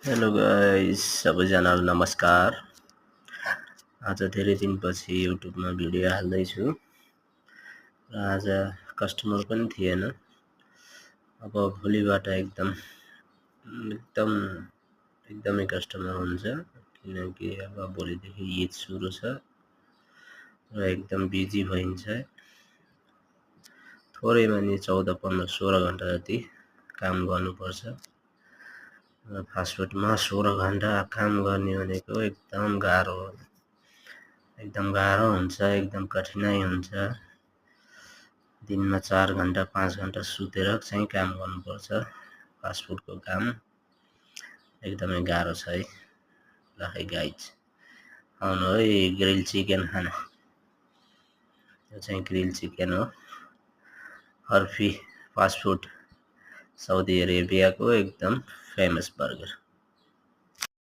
Hello guys, सबैजनालाई नमस्कार। आज धेरै दिनपछि युट्युबमा भिडियो हाल्दैछु र आज कस्टमर पनि थिएन। अब भोलिबाट एकदमै कस्टमर हुन्छ, किनकि अब भोलिदेखि ईद सुरु छ र एकदम बिजी भइन्छ। थोरै मानि 14, 15, 16 घण्टा जति काम गर्नुपर्छ। फास्टफुडमा 16 घण्टा काम गर्ने भनेको एकदम गाह्रो हुन्छ, एकदम कठिनाइ हुन्छ। दिनमा 4 घण्टा 5 घण्टा सुतेर चाहिँ काम गर्नुपर्छ। फास्टफुडको काम एकदमै गाह्रो छ है। ल है गाइज, आउनु है ग्रिल चिकन खान। यो चाहिँ ग्रिल चिकन हो, हर्फी फास्टफुड, साउदी अरेबियाको एकदम फेमस बर्गर।